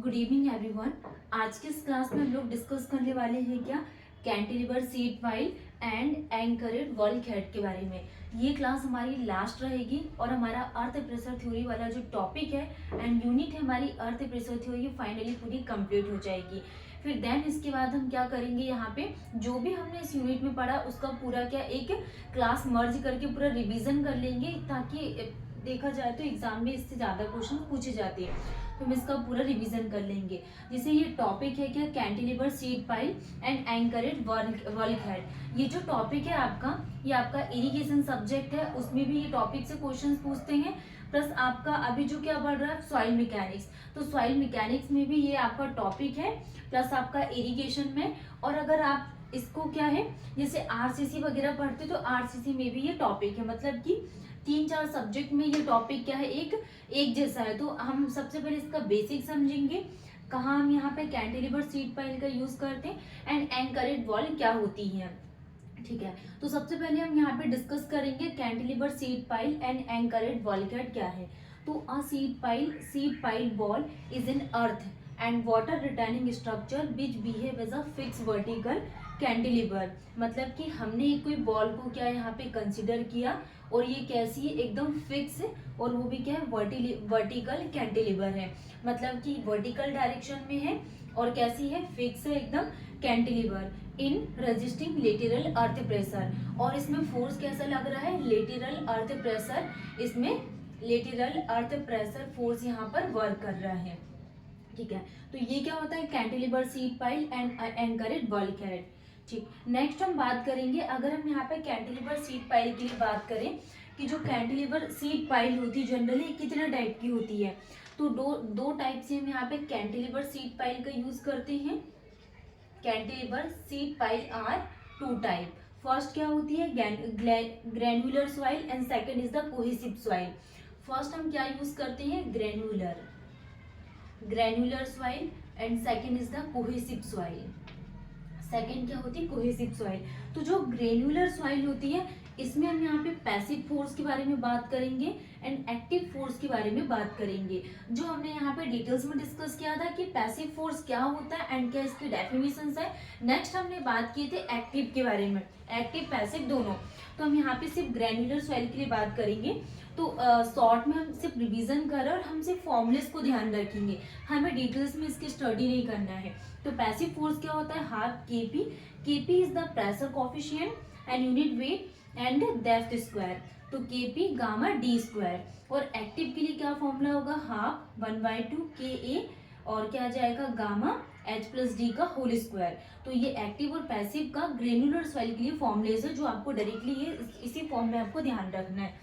Good evening everyone. आज के इस क्लास में हम लोग डिस्कस करने वाले हैं क्या cantilever sheet pile and anchored bulkhead के बारे में। ये क्लास हमारी लास्ट रहेगी और हमारा अर्थ प्रेशर थ्योरी वाला जो टॉपिक है एंड यूनिट है हमारी अर्थ प्रेशर थ्योरी फाइनली पूरी कंप्लीट हो जाएगी। फिर देन इसके बाद हम क्या करेंगे, यहाँ पे जो भी हमने इस यूनिट में पढ़ा उसका पूरा क्या एक क्लास मर्ज करके पूरा रिवीजन कर लेंगे, ताकि देखा जाए तो एग्जाम में इससे ज़्यादा क्वेश्चन पूछे जाते हैं, तो हम इसका पूरा रिवीजन कर लेंगे। जैसे ये टॉपिक है क्या cantilever sheet pile and anchored bulkhead. ये जो टॉपिक है आपका, ये आपका इरिगेशन सब्जेक्ट है, उसमें भी ये टॉपिक से क्वेश्चन पूछते हैं। प्लस आपका अभी जो क्या बढ़ रहा है सॉइल मैकेनिक्स, तो सॉइल मैकेनिक्स में भी ये आपका टॉपिक है, प्लस आपका इरिगेशन में। और अगर आप इसको क्या है जैसे आरसीसी वगैरह पढ़ते तो आरसीसी में भी ये टॉपिक है, मतलब कि 3-4 सब्जेक्ट में ये टॉपिक क्या है एक जैसा है। तो हम सबसे पहले इसका बेसिक समझेंगे, कहाँ हम यहाँ पे कैंटिलीवर सीट पाइल का यूज करते हैं एंड एंकरेड वॉल क्या होती है। ठीक है, तो सबसे पहले हम यहाँ पे डिस्कस करेंगे cantilever sheet pile and anchored wall क्या है। तो a sheet pile wall is in earth and water retaining structure which behave as a fix vertical cantilever. मतलब कि हमने कोई बॉल को क्या यहाँ पे कंसिडर किया और ये कैसी है एकदम फिक्स, और वो भी क्या है वर्टिकल कैंटिलीवर है, मतलब कि वर्टिकल डायरेक्शन में है और कैसी है फिक्स है एकदम कैंटिलीवर इन रेजिस्टिंग लेटरल अर्थ प्रेशर। और इसमें फोर्स कैसा लग रहा है लेटरल अर्थ प्रेशर, इसमें लेटरल अर्थ प्रेशर फोर्स यहाँ पर वर्क कर रहा है। ठीक है, तो ये क्या होता है cantilever sheet pile and anchored bulkhead. ठीक, नेक्स्ट हम बात करेंगे, अगर हम यहाँ पे कैंटिलीवर सीट पाइल के लिए बात करें कि जो कैंटिलीवर सीट पाइल होती है जनरली कितने टाइप की होती है, तो दो टाइप से हम यहाँ पे कैंटिलीवर सीट पाइल का यूज करते हैं। Cantilever sheet pile are 2 type. First क्या होती है granular soil and second is the cohesive soil. First हम क्या यूज करते हैं granular soil and second is the cohesive soil. Second क्या होती है कोहेसिव सॉइल। तो जो ग्रेन्युलर सॉइल होती है इसमें हम यहाँ पे पैसिव फोर्स के बारे में बात करेंगे एंड एक्टिव फोर्स के बारे में बात करेंगे। जो हमने यहाँ पे डिटेल्स में डिस्कस किया था कि पैसिव फोर्स क्या होता है एंड क्या इसकी डेफिनेशंस है। नेक्स्ट हमने बात की थी एक्टिव के बारे में, एक्टिव पैसिव दोनों। तो हम यहाँ पे सिर्फ ग्रेन्युलर सॉइल के लिए बात करेंगे। तो शॉर्ट में हम सिर्फ रिवीजन कर रहे हैं और हम सिर्फ फॉर्मुलेस को ध्यान रखेंगे, हमें डिटेल्स में इसकी स्टडी नहीं करना है। तो पैसिव फोर्स क्या होता है half KP is the pressure coefficient and unit weight and depth square. तो केपी गामा डी स्क्वायर। और एक्टिव के लिए क्या फॉर्मूला होगा हाफ 1/2 KA और क्या आ जाएगा गामा H+D का होल स्क्वायर। तो ये एक्टिव और पैसिव का ग्रेन्युलर सॉइल के लिए फॉर्मुलेज है, जो आपको डायरेक्टली ये इसी फॉर्म में आपको ध्यान रखना है।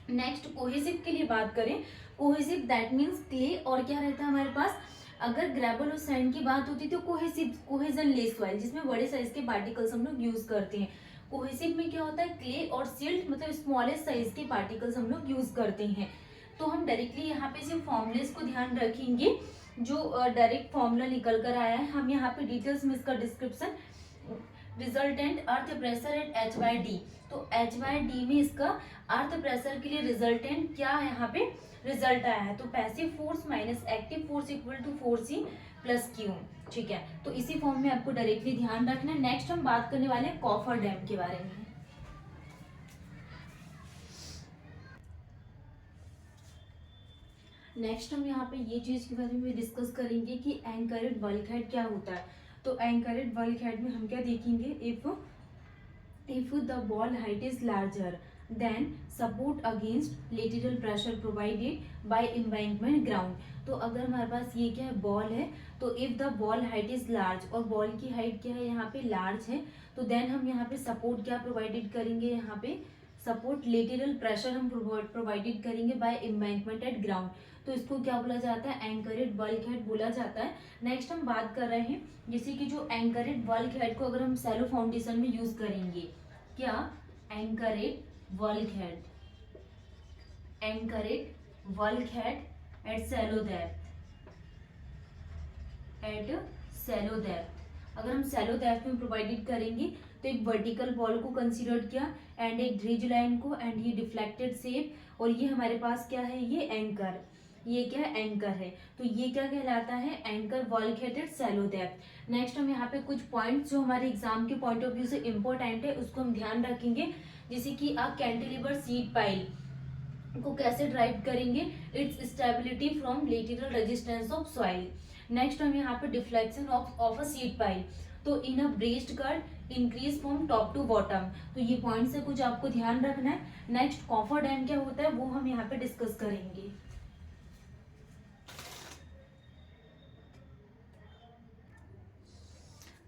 नेक्स्ट कोहेसिव के लिए बात करें, कोहेसिव दैट मीन्स क्ले और क्या रहता है हमारे पास, अगर ग्रेवल और सैंड की बात होती है तो कोहेजन लेस सॉइल जिसमें बड़े साइज के पार्टिकल्स हम लोग यूज करते हैं। कोहेसिव में क्या होता है क्ले और सिल्ट मतलब स्मॉलेस्ट साइज के पार्टिकल्स हम लोग यूज करते हैं। तो हम डायरेक्टली यहाँ पे सिर्फ फॉर्मुलेस को ध्यान रखेंगे, जो डायरेक्ट फॉर्मूला निकल कर आया है। हम यहाँ पे डिटेल्स में इसका description resultant earth pressure at H/D। तो H/D में इसका अर्थ प्रेशर के लिए रिजल्टेंट क्या यहाँ पे रिजल्ट आया है, तो passive force minus active force equal to 4C + Q। ठीक है, तो इसी फॉर्म में आपको डायरेक्टली ध्यान रखना है। नेक्स्ट हम बात करने वाले हैं कॉफर डैम के बारे में। नेक्स्ट हम यहाँ पे ये चीज के बारे में डिस्कस करेंगे कि एंकरेड वर्ल्ड हेड क्या होता है। तो एंकरेड वर्ल्ड हेड में हम क्या देखेंगे, if the ball height is larger than support against lateral pressure provided by embankment ground. तो अगर हमारे पास ये क्या है बॉल है, तो if the ball height is large और बॉल की हाइट क्या है यहाँ पे लार्ज है, तो देन हम यहाँ पे सपोर्ट क्या प्रोवाइडेड करेंगे, यहाँ पे सपोर्ट लेटरल प्रेशर हम प्रोवाइडेड करेंगे बाय एम्बैंकमेंट एट ग्राउंड। तो इसको क्या बोला जाता है एंकरेड वर्ल्ड हेड बोला जाता है। नेक्स्ट हम बात कर रहे हैं जैसे कि जो एंकरेड वर्ल्ड हेड को अगर हम सैलो फाउंडेशन में यूज करेंगे, क्या anchored bulkhead at shallow depth अगर हम सैलो डेप्थ में प्रोवाइडेड करेंगे तो एक वर्टिकल बॉल को कंसीडर किया एंड एक ड्रिज लाइन को एंड ये डिफ्लेक्टेड शेप, और ये हमारे पास क्या है ये एंकर। ये क्या है, एंकर है। तो ये क्या कहलाता है, anchor walk headed shallow depth. Next हम यहाँ पे कुछ पॉइंट्स जो हमारे एग्जाम के पॉइंट ऑफ व्यू से इम्पोर्टेंट है उसको हम ध्यान रखेंगे, जैसे कि अ कैंटिलीवर सीट पाइल को कैसे ड्राइव करेंगे, its stability from lateral resistance of soil. Next हम यहाँ पे deflection of a sheet pile, तो in a braced cut increase from top to bottom. तो ये पॉइंट से कुछ आपको ध्यान रखना है। नेक्स्ट कॉफर डैम क्या होता है वो हम यहाँ पे डिस्कस करेंगे।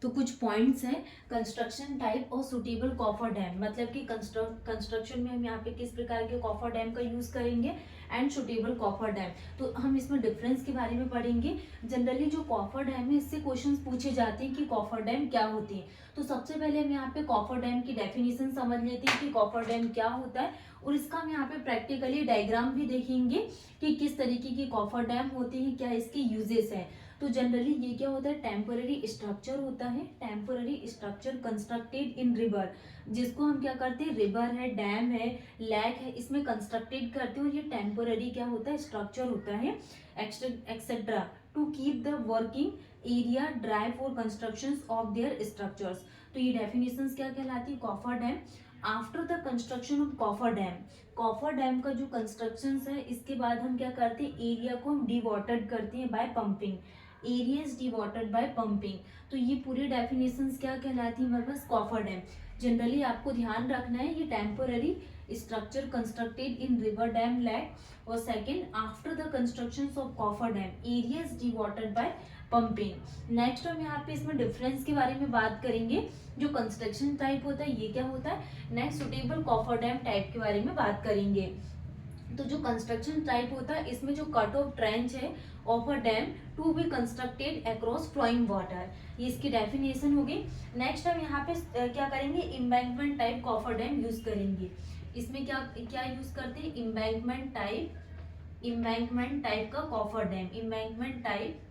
तो कुछ पॉइंट्स हैं, कंस्ट्रक्शन टाइप और सुटेबल कॉफर डैम, मतलब कि कंस्ट्रक्शन में हम यहाँ पे किस प्रकार के कॉफर डैम का यूज करेंगे, एंड सुटेबल कॉफर डैम। तो हम इसमें डिफरेंस के बारे में पढ़ेंगे। जनरली जो कॉफर डैम है इससे क्वेश्चंस पूछे जाते हैं कि कॉफर डैम क्या होती है। तो सबसे पहले हम यहाँ पे कॉफर डैम की डेफिनेशन समझ लेते हैं कि कॉफर डैम क्या होता है, और इसका हम यहाँ पे प्रैक्टिकली डायग्राम भी देखेंगे कि किस तरीके की कॉफर डैम होते हैं, क्या इसके यूजेस हैं। तो जनरली ये क्या होता है, टेम्पररी स्ट्रक्चर होता है, temporary structure constructed in river, जिसको हम क्या करते हैं, रिवर है, डैम है, लेक है, इसमें कंस्ट्रक्टेड करते हैं, और ये टेम्पररी क्या होता है, स्ट्रक्चर होता है etcetera, to keep the working area dry for construction of their structures. तो ये डेफिनेशन क्या कहलाती है, coffer dam. After the construction of coffer dam का जो कंस्ट्रक्शन है इसके बाद हम क्या करते हैं, एरिया को हम डिवॉटर्ड करते हैं by pumping, area is dewatered by pumping. तो ये पूरी डेफिनेशंस क्या कहलाती है हमारे पास, कॉफर डैम। जनरली आपको ध्यान रखना है ये temporary structure constructed in river dam lake, और second after the construction of coffer dam area is dewatered by pumping. Next हम यहाँ पे इसमें डिफरेंस के बारे में बात करेंगे, जो कंस्ट्रक्शन टाइप होता है ये क्या होता है। Next suitable coffer dam type के बारे में बात करेंगे। तो जो कंस्ट्रक्शन टाइप होता है इसमें जो कट ऑफ ट्रेंच है of a dam to be constructed across flowing water, ये इसकी डेफिनेशन होगी। नेक्स्ट हम यहाँ पे क्या करेंगे, embankment type coffer dam use करेंगे। इसमें क्या क्या यूज करते हैं, एम्बैंकमेंट टाइप का coffer dam, embankment type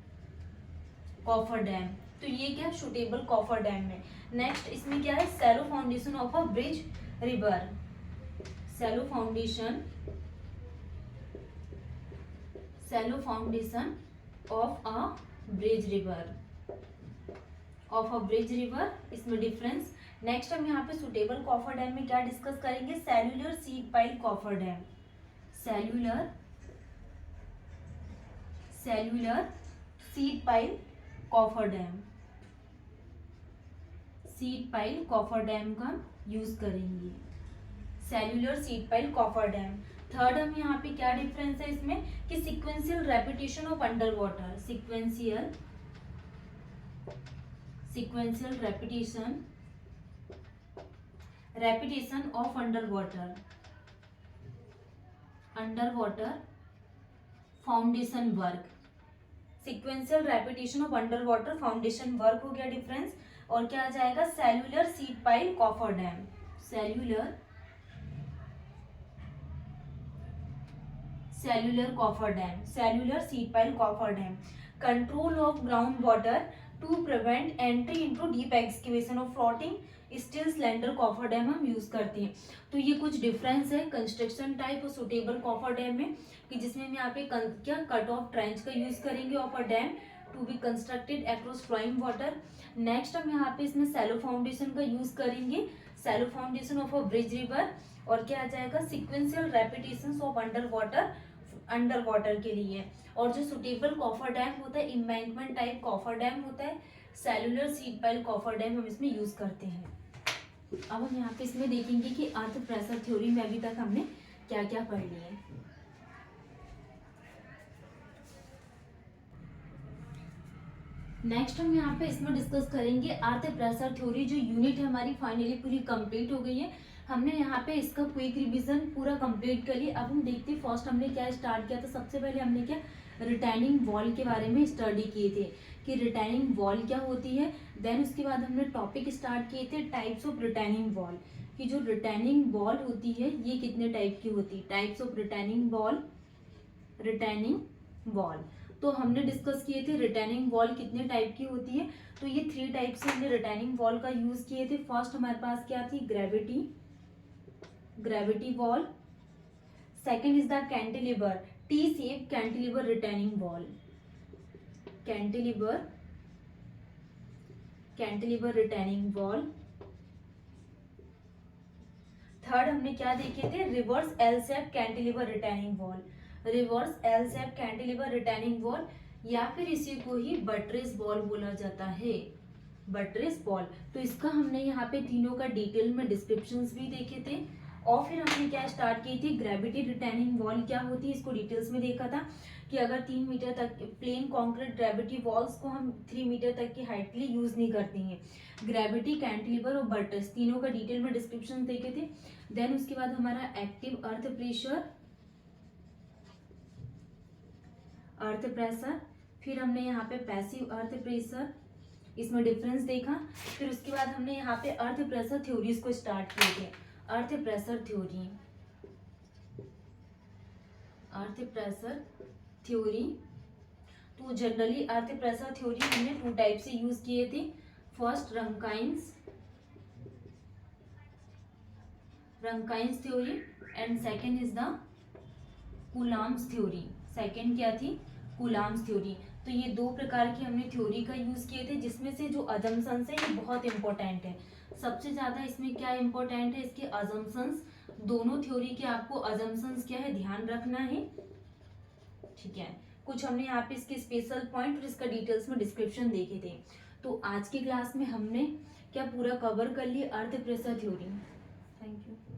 coffer dam. तो ये क्या सुटेबल कॉफर डैम है। नेक्स्ट इसमें क्या है, shallow foundation of a bridge river, shallow foundation of a bridge river, इसमें डिफरेंस। नेक्स्ट हम यहाँ पे सुटेबल कॉफर डैम में क्या डिस्कस करेंगे, cellular seed pile coffer dam, cellular seed pile coffer dam का यूज करेंगे, cellular seed pile coffer dam. Third हम यहाँ पे क्या डिफरेंस है इसमें, कि sequential repetition of under water, sequential repetition of under water foundation work, sequential repetition of under water foundation work हो गया डिफरेंस। और क्या आ जाएगा, cellular seed pile coffer dam, cellular seed pile coffer dam, control of ground water to prevent entry into deep excavation of floating still slender coffer dam हम use करते हैं। तो ये कुछ डिफरेंस है कंस्ट्रक्शन टाइप और सुटेबल कॉफर डैम में, कि जिसमें हम यहाँ पे क्या कट ऑफ ट्रेंच का यूज करेंगे of a dam to be constructed across flowing water. Next हम यहाँ पे इसमें सैलो फाउंडेशन का यूज करेंगे, shallow foundation of a bridge river. और क्या आ जाएगा, sequential repetition of under water के लिए। और जो सुटेबल कॉफर डैम होता है, एम्बैंकमेंट टाइप कॉफर डैम होता है, cellular seed pile coffer dam हम इसमें यूज करते हैं। अब हम यहाँ पे इसमें देखेंगे कि अर्थ प्रेशर थ्योरी में अभी तक हमने क्या क्या पढ़ लिया है। नेक्स्ट हम यहाँ पे इसमें डिस्कस करेंगे अर्थ प्रेशर थ्योरी, जो यूनिट है हमारी फाइनली पूरी कंप्लीट हो गई है। हमने यहाँ पे इसका क्विक रिवीजन पूरा कंप्लीट कर लिया। अब हम देखते हैं फर्स्ट हमने क्या स्टार्ट किया था, सबसे पहले हमने क्या रिटेनिंग वॉल के बारे में स्टडी किए थे कि रिटेनिंग वॉल क्या होती है। देन उसके बाद हमने टॉपिक स्टार्ट किए थे टाइप्स ऑफ रिटेनिंग वॉल, कि जो रिटेनिंग वॉल होती है ये कितने टाइप की होती है, टाइप्स ऑफ रिटेनिंग वॉल। तो हमने डिस्कस किए थे रिटेनिंग वॉल कितने टाइप की होती है। तो ये 3 टाइप से हमने रिटेनिंग वॉल का यूज किए थे। फर्स्ट हमारे पास क्या थी, gravity wall. Second is the cantilever, T shape cantilever retaining wall, cantilever retaining wall. Third हमने क्या देखे थे, reverse L shape cantilever retaining wall, reverse L shape cantilever retaining wall, या फिर इसी को ही बट्रेस वॉल बोला जाता है, बट्रेस वॉल। तो इसका हमने यहाँ पे तीनों का डिटेल में डिस्क्रिप्शंस भी देखे थे। और फिर हमने क्या स्टार्ट की थी, ग्रेविटी रिटेनिंग वॉल क्या होती है, इसको डिटेल्स में देखा था कि अगर 3 मीटर तक प्लेन कॉन्क्रीट ग्रेविटी वॉल्स को हम 3 मीटर तक की हाइट के लिए यूज नहीं करते हैं, ग्रेविटी, कैंटिलीवर और बट्रेस तीनों का डिटेल में डिस्क्रिप्शन देखे थे। देन उसके बाद हमारा एक्टिव अर्थ प्रेशर, फिर हमने यहाँ पे पैसिव अर्थ प्रेशर, इसमें डिफरेंस देखा। फिर उसके बाद हमने यहाँ पे अर्थ प्रेशर थ्योरीज को स्टार्ट किए थे, अर्थ प्रेशर थ्योरी। तो जनरली अर्थ प्रेशर थ्योरी हमने 2 टाइप से यूज किए थे। First Rankine's theory and second is the Coulomb's theory. Second क्या थी, कूलाम्स थ्योरी। तो ये 2 प्रकार की हमने थ्योरी का यूज किए थे, जिसमें से जो अजम्पशंस है ये बहुत इंपॉर्टेंट है। सबसे ज्यादा इसमें क्या इंपॉर्टेंट है, इसके अजम्पशंस। दोनों थ्योरी के आपको अजम्पशंस क्या है ध्यान रखना है, ठीक है। कुछ हमने यहाँ पे इसके स्पेशल पॉइंट और इसका डिटेल्स में डिस्क्रिप्शन देखे थे। तो आज की क्लास में हमने क्या पूरा कवर कर लिया, अर्थ प्रेशर थ्योरी। Thank you.